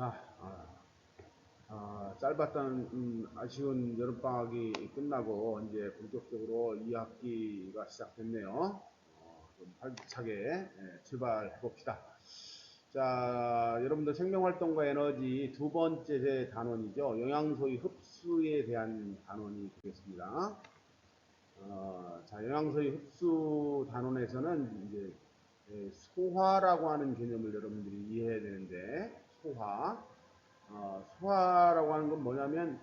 자, 짧았던 아쉬운 여름방학이 끝나고 이제 본격적으로 2학기가 시작됐네요. 좀 활기차게 출발해 봅시다. 자, 여러분들 생명활동과 에너지 두 번째 단원이죠. 영양소의 흡수에 대한 단원이 되겠습니다. 자, 영양소의 흡수 단원에서는 이제 소화라고 하는 개념을 여러분들이 이해해야 되는데, 소화라고 하는 건 뭐냐면,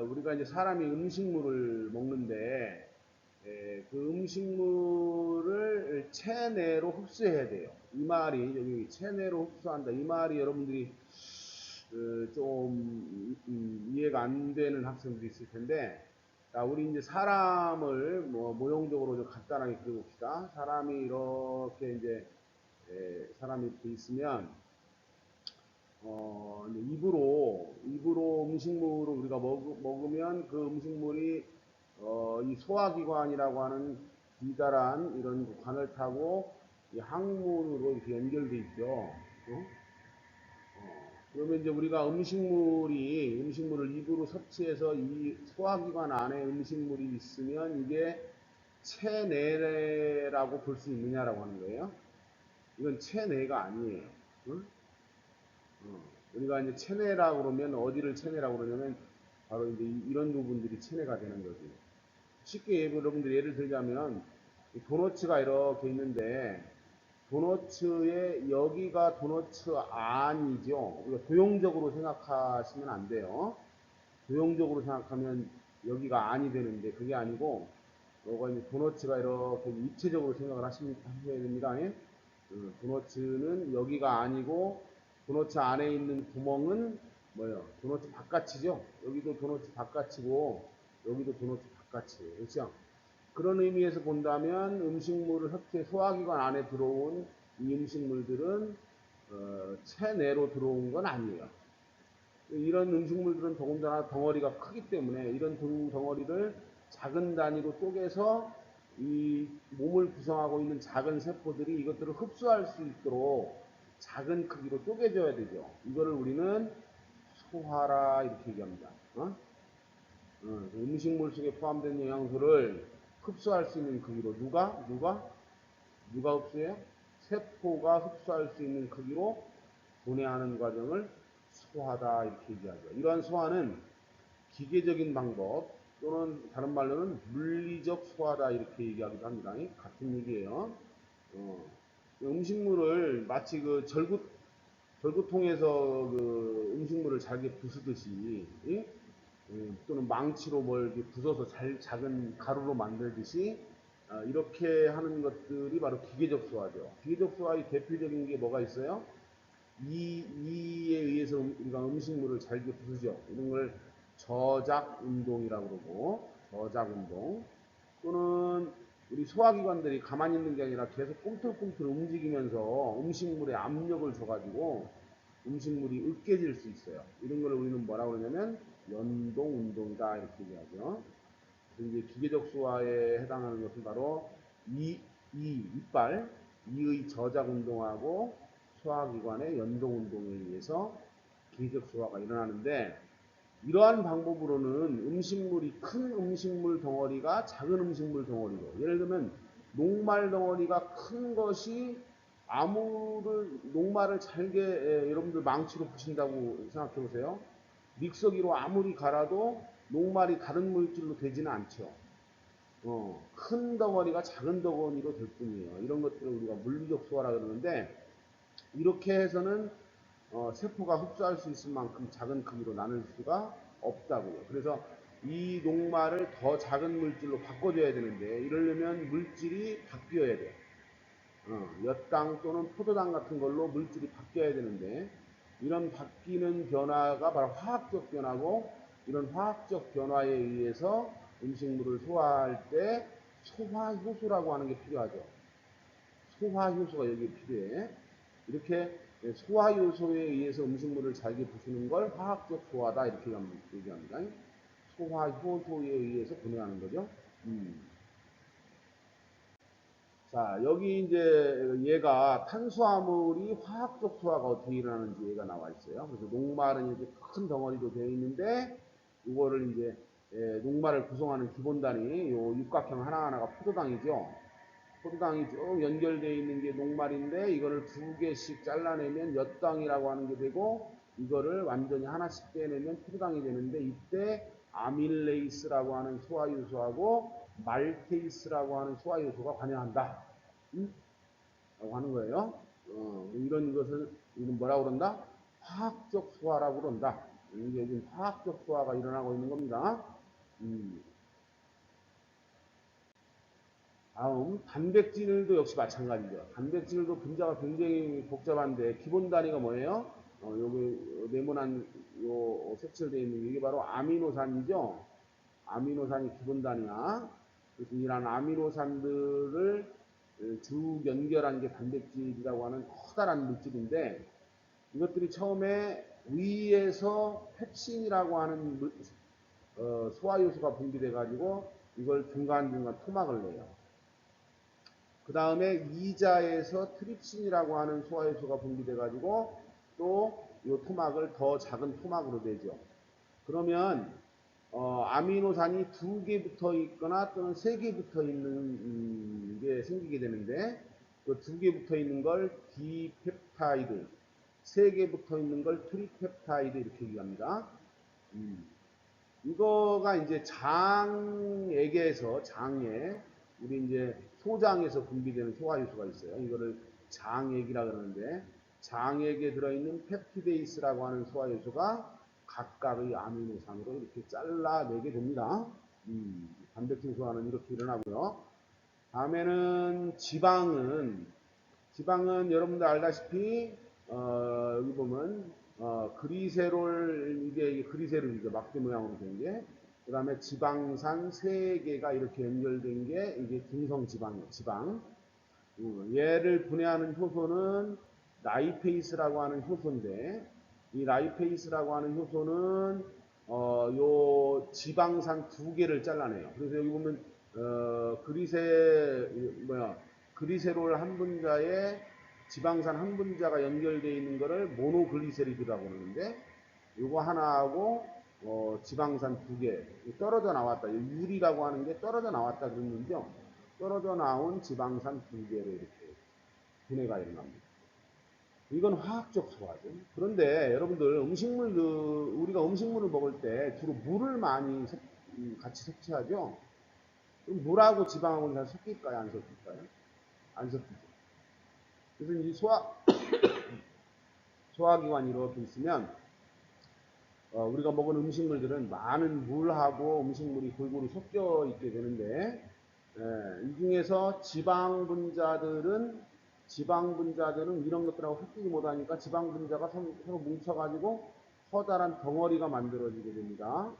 우리가 이제 사람이 음식물을 먹는데, 그 음식물을 체내로 흡수해야 돼요. 이 말이, 여기 체내로 흡수한다. 이 말이 여러분들이 좀 이해가 안 되는 학생들이 있을 텐데, 자, 우리 이제 사람을 모형적으로 좀 간단하게 그려봅시다. 사람이 이렇게 이제 사람이 이렇게 있으면 이제 입으로 음식물을 우리가 먹으면 그 음식물이 이 소화기관이라고 하는 기다란 이런 관을 타고 이 항문으로 이렇게 연결돼 있죠. 그러면 이제 우리가 음식물을 입으로 섭취해서 이 소화기관 안에 음식물이 있으면 이게 체내라고 볼 수 있느냐라고 하는 거예요. 이건 체내가 아니에요. 응? 우리가 이제 체내라고 그러면 어디를 체내라고 그러냐면 바로 이제 이런 부분들이 체내가 되는 거지. 쉽게 여러분들 예를 들자면 도너츠가 이렇게 있는데 도너츠의 여기가 도너츠 안이죠. 우리가 도형적으로 생각하시면 안 돼요. 도형적으로 생각하면 여기가 안이 되는데 그게 아니고 요거 이제 도너츠가 이렇게 입체적으로 생각을 하셔야 됩니다. 도너츠는 여기가 아니고 도너츠 안에 있는 구멍은 뭐예요? 도너츠 바깥이죠. 여기도 도너츠 바깥이고 여기도 도너츠 바깥이에요. 그렇죠? 그런 의미에서 본다면 음식물을 흡수해 소화기관 안에 들어온 이 음식물들은 체내로 들어온 건 아니에요. 이런 음식물들은 더군다나 덩어리가 크기 때문에 이런 덩어리를 작은 단위로 쪼개서 이 몸을 구성하고 있는 작은 세포들이 이것들을 흡수할 수 있도록 작은 크기로 쪼개져야 되죠. 이거를 우리는 소화라 이렇게 얘기합니다. 음식물 속에 포함된 영양소를 흡수할 수 있는 크기로 누가 흡수해요? 세포가 흡수할 수 있는 크기로 분해하는 과정을 소화다 이렇게 얘기하죠. 이러한 소화는 기계적인 방법 또는 다른 말로는 물리적 소화다 이렇게 얘기하기도 합니다. 같은 얘기예요. 음식물을 마치 그 절구통에서 그 음식물을 잘게 부수듯이 또는 망치로 뭘 부숴서 작은 가루로 만들듯이 이렇게 하는 것들이 바로 기계적 소화죠. 기계적 소화의 대표적인 게 뭐가 있어요? 이에 의해서 우리가 음식물을 잘게 부수죠. 이런 걸 저작 운동이라고 그러고, 저작 운동. 또는 우리 소화기관들이 가만히 있는 게 아니라 계속 꿈틀꿈틀 움직이면서 음식물에 압력을 줘가지고 음식물이 으깨질 수 있어요. 이런 걸 우리는 뭐라고 그러냐면 연동 운동이다 이렇게 얘기하죠. 그래서 이제 기계적 소화에 해당하는 것은 바로 이빨, 이의 저작 운동하고 소화기관의 연동 운동에 의해서 기계적 소화가 일어나는데 이러한 방법으로는 음식물이 큰 음식물 덩어리가 작은 음식물 덩어리로 예를 들면 녹말 덩어리가 큰 것이 녹말을 잘게 여러분들 망치로 부신다고 생각해 보세요. 믹서기로 아무리 갈아도 녹말이 다른 물질로 되지는 않죠. 큰 덩어리가 작은 덩어리로 될 뿐이에요. 이런 것들을 우리가 물리적 소화라 그러는데 이렇게 해서는 세포가 흡수할 수 있을 만큼 작은 크기로 나눌 수가 없다고요. 그래서 이 녹말을 더 작은 물질로 바꿔줘야 되는데 이러려면 물질이 바뀌어야 돼요. 엿당 또는 포도당 같은 걸로 물질이 바뀌어야 되는데 이런 바뀌는 변화가 바로 화학적 변화고 이런 화학적 변화에 의해서 음식물을 소화할 때 소화효소라고 하는 게 필요하죠. 소화효소가 여기에 필요해. 이렇게 소화효소에 의해서 음식물을 잘게 부수는 걸 화학적 소화다 이렇게 얘기합니다. 소화효소에 의해서 분해하는 거죠. 자, 여기 이제 얘가 탄수화물이 화학적 소화가 어떻게 일어나는지 얘가 나와 있어요. 그래서 녹말은 이렇게 큰 덩어리로 되어 있는데 이거를 이제 녹말을 구성하는 기본 단위 요 육각형 하나하나가 포도당이죠. 포도당이 쭉 연결되어 있는 게 녹말인데 이거를 두 개씩 잘라내면 엿당이라고 하는 게 되고 이거를 완전히 하나씩 떼내면 포도당이 되는데 이때 아밀레이스라고 하는 소화효소하고 말테이스라고 하는 소화효소가 관여한다. 라고 하는 거예요. 이런 것을 이건 뭐라고 그런다? 화학적 소화라고 그런다. 이게 지금 화학적 소화가 일어나고 있는 겁니다. 음. 다음 단백질도 역시 마찬가지죠. 단백질도 분자가 굉장히 복잡한데 기본 단위가 뭐예요? 여기 네모난 요 색칠되어 있는 게 이게 바로 아미노산이죠. 아미노산이 기본 단위야. 그래서 이런 아미노산들을 쭉 연결한 게 단백질이라고 하는 커다란 물질인데 이것들이 처음에 위에서 펩신이라고 하는 소화효소가 분비돼 가지고 이걸 중간중간 토막을 내요. 그 다음에 이자에서 트립신이라고 하는 소화효소가 분비돼 가지고 또 이 토막을 더 작은 토막으로 내죠. 그러면 아미노산이 두 개 붙어 있거나 또는 세 개 붙어 있는 게 생기게 되는데 그 두 개 붙어 있는 걸 디펩타이드, 세 개 붙어 있는 걸 트리펩타이드 이렇게 얘기합니다. 이거가 이제 장에게서 장에 우리 이제 소장에서 분비되는 소화효소가 있어요. 이거를 장액이라 그러는데 장액에 들어있는 펩티데이스라고 하는 소화효소가 각각의 아미노산으로 이렇게 잘라내게 됩니다. 단백질 소화는 이렇게 일어나고요. 다음에는 지방은 여러분들 알다시피 여기 보면 그리세롤 이게 그리세롤이죠. 막대 모양으로 된 게. 그 다음에 지방산 3개가 이렇게 연결된 게 이게 중성지방이에요. 지방. 얘를 분해하는 효소는 라이페이스라고 하는 효소인데 이 라이페이스라고 하는 효소는 요 지방산 2개를 잘라내요. 그래서 여기 보면 그리세롤 한 분자에 지방산 한 분자가 연결되어 있는 거를 모노글리세리드라고 그러는데 요거 하나하고 지방산 2개 떨어져 나왔다. 유리라고 하는 게 떨어져 나왔다 그러는데요. 떨어져 나온 지방산 2개로 이렇게 분해가 일어납니다. 이건 화학적 소화죠. 그런데 여러분들 우리가 음식물을 먹을 때 주로 물을 많이 같이 섭취하죠. 그럼 물하고 지방하고 잘 섞일까요? 안 섞일까요? 안 섞이죠. 그래서 이 소화기관이 이렇게 있으면 우리가 먹은 음식물들은 많은 물하고 음식물이 골고루 섞여 있게 되는데 이 중에서 지방 분자들은 이런 것들하고 섞이지 못하니까 지방 분자가 서로 뭉쳐가지고 커다란 덩어리가 만들어지게 됩니다.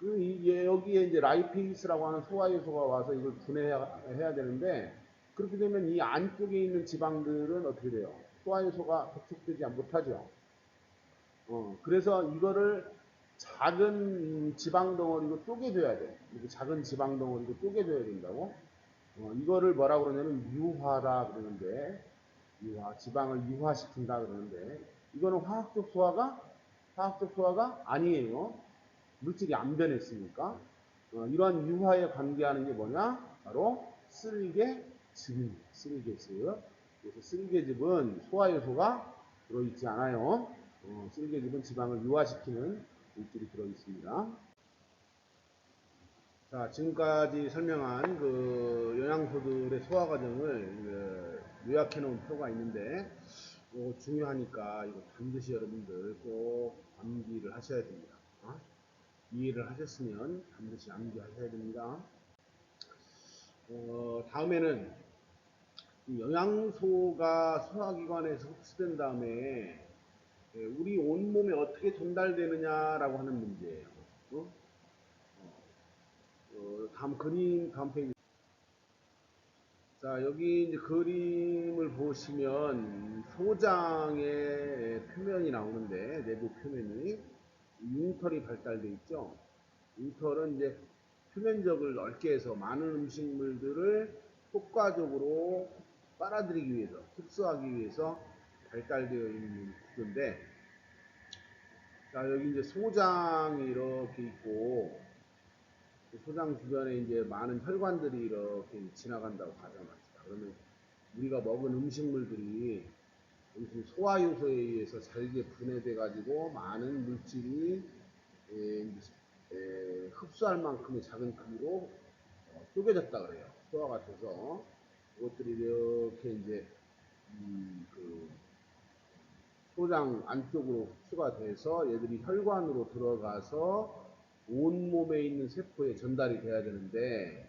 여기에 이제 라이페이스라고 하는 소화효소가 와서 이걸 분해해야 되는데 그렇게 되면 이 안쪽에 있는 지방들은 어떻게 돼요? 소화효소가 접촉되지 못하죠. 그래서 이거를 작은 지방 덩어리로 쪼개줘야 돼. 이렇게 작은 지방 덩어리로 쪼개줘야 된다고. 이거를 뭐라 그러냐면 유화라 그러는데, 지방을 유화시킨다 그러는데, 이거는 화학적 소화가 아니에요. 물질이 안 변했으니까. 이러한 유화에 관계하는 게 뭐냐? 바로 쓸개즙입니다. 쓸개즙. 그래서 쓸개즙은 소화효소가 들어있지 않아요. 쓸개즙은 지방을 유화시키는 물질이 들어있습니다. 자, 지금까지 설명한 그 영양소들의 소화 과정을 요약해 놓은 표가 있는데 중요하니까 이거 반드시 여러분들 꼭 암기를 하셔야 됩니다. 이해를 하셨으면 반드시 암기하셔야 됩니다. 다음에는 영양소가 소화기관에서 흡수된 다음에 우리 온몸에 어떻게 전달되느냐라고 하는 문제예요. 다음 페이지. 자, 여기 이제 그림을 보시면 소장의 표면이 나오는데 내부 표면이 융털이 발달돼 있죠. 융털은 이제 표면적을 넓게 해서 많은 음식물들을 효과적으로 빨아들이기 위해서, 흡수하기 위해서 발달되어 있는 구조인데, 자, 여기 이제 소장이 이렇게 있고, 소장 주변에 이제 많은 혈관들이 이렇게 지나간다고 가정합시다. 그러면 우리가 먹은 음식물들이 무슨 소화효소에 의해서 잘게 분해돼 가지고 많은 물질이 흡수할 만큼의 작은 크기로 쪼개졌다 그래요. 소화가 돼서 이것들이 이렇게 이제 그 소장 안쪽으로 흡수가 돼서 얘들이 혈관으로 들어가서 온몸에 있는 세포에 전달이 돼야 되는데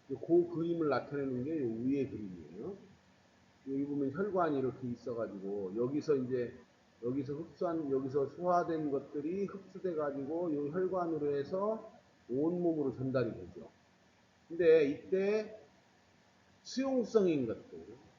그 그림을 나타내는 게 요 위의 그림이에요. 여기 보면 혈관이 이렇게 있어가지고 여기서 이제 여기서 소화된 것들이 흡수돼 가지고 이 혈관으로 해서 온몸으로 전달이 되죠. 근데 이때 수용성인 것들,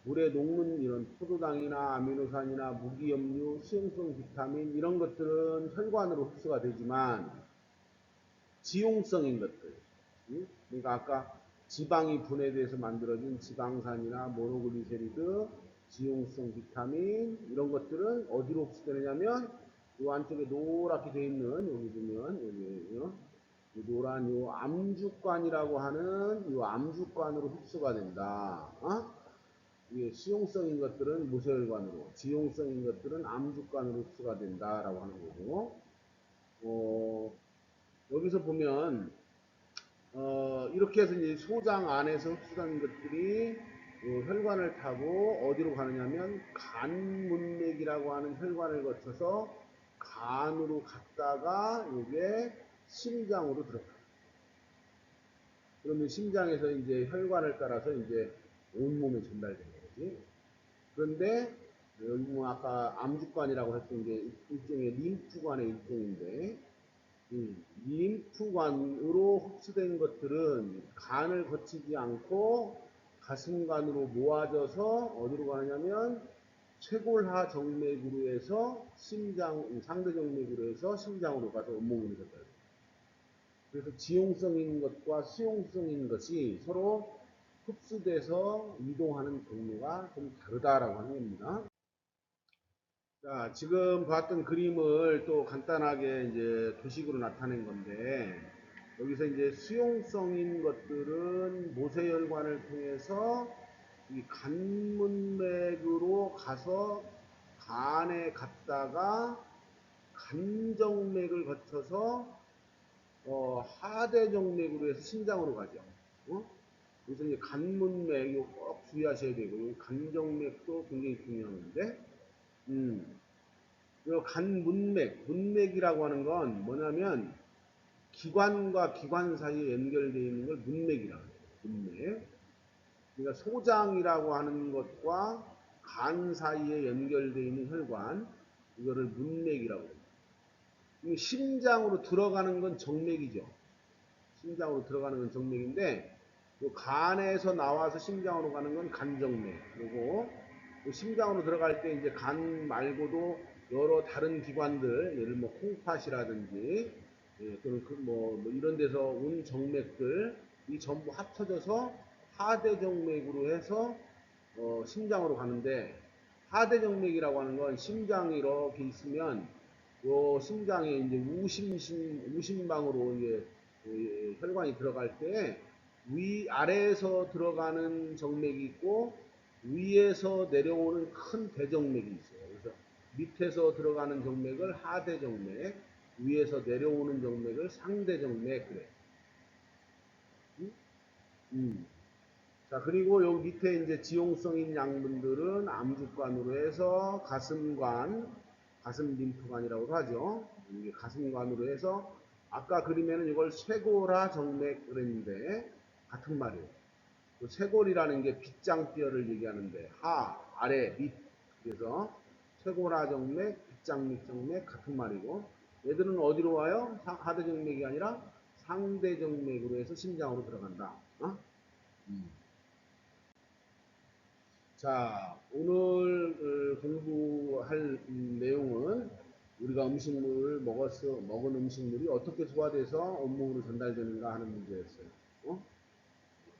물에 녹는 이런 포도당이나 아미노산이나 무기염류, 수용성 비타민 이런 것들은 혈관으로 흡수가 되지만 지용성인 것들, 그러니까 아까 지방이 분해돼서 만들어진 지방산이나 모노글리세리드, 지용성 비타민 이런 것들은 어디로 흡수되느냐면 이 안쪽에 노랗게 되어 있는 여기 보면 여기 노란 요 암주관이라고 하는 요 암주관으로 흡수가 된다. 이게 수용성인 것들은 모세혈관으로, 지용성인 것들은 암주관으로 흡수가 된다라고 하는 거고. 여기서 보면 이렇게 해서 이제 소장 안에서 흡수된 것들이 혈관을 타고 어디로 가느냐면 간문맥이라고 하는 혈관을 거쳐서 간으로 갔다가 이게 심장으로 들어가요. 그러면 심장에서 이제 혈관을 따라서 이제 온몸에 전달되는 거지. 그런데 여기 뭐 아까 암주관이라고 했던 게 일종의 림프관의 일종인데 림프관으로 흡수된 것들은 간을 거치지 않고 가슴관으로 모아져서 어디로 가느냐면 쇄골하 정맥으로 해서 상대 정맥으로 해서 심장으로 가서 온몸으로 전달돼요. 그래서 지용성인 것과 수용성인 것이 서로 흡수돼서 이동하는 경로가 좀 다르다라고 하는 겁니다. 자, 지금 봤던 그림을 또 간단하게 이제 도식으로 나타낸 건데, 여기서 이제 수용성인 것들은 모세혈관을 통해서 이 간문맥으로 가서 간에 갔다가 간정맥을 거쳐서 하대정맥으로 해서 심장으로 가죠. 그래서 이제 간문맥 이거 꼭 주의하셔야 되고 간정맥도 굉장히 중요한 건데, 요 간문맥, 문맥이라고 하는 건 뭐냐면 기관과 기관 사이에 연결되어 있는 걸 문맥이라고 해요. 문맥. 그러니까 소장이라고 하는 것과 간 사이에 연결되어 있는 혈관, 이거를 문맥이라고 해요. 심장으로 들어가는 건 정맥이죠. 심장으로 들어가는 건 정맥인데 간에서 나와서 심장으로 가는 건 간정맥. 그리고 심장으로 들어갈 때 이제 간 말고도 여러 다른 기관들, 예를 뭐 콩팥이라든지 또는 뭐 이런 데서 온 정맥들이 전부 합쳐져서 하대정맥으로 해서 심장으로 가는데 하대정맥이라고 하는 건 심장이 이렇게 있으면 요 심장에 이제 우심방으로 이제 혈관이 들어갈 때 아래에서 들어가는 정맥이 있고 위에서 내려오는 큰 대정맥이 있어요. 그래서 밑에서 들어가는 정맥을 하대정맥, 위에서 내려오는 정맥을 상대정맥 그래. 자, 그리고 여기 밑에 이제 지용성인 양분들은 암주관으로 해서 가슴 림프관이라고 하죠. 이게 가슴관으로 해서 아까 그림에는 이걸 쇄골하 정맥 그랬는데 같은 말이에요. 그 쇄골이라는 게 빗장뼈를 얘기하는데 아래, 밑 그래서 쇄골하 정맥, 빗장밑 정맥 같은 말이고 얘들은 어디로 와요? 하대정맥이 아니라 상대정맥으로 해서 심장으로 들어간다. 자, 오늘 공부할 내용은 우리가 음식물을 먹은 음식물이 어떻게 소화돼서 온몸으로 전달되는가 하는 문제였어요.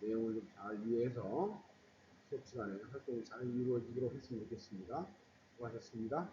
내용을 좀 잘 이해해서 수업 시간에 활동이 잘 이루어지도록 했으면 좋겠습니다. 수고하셨습니다.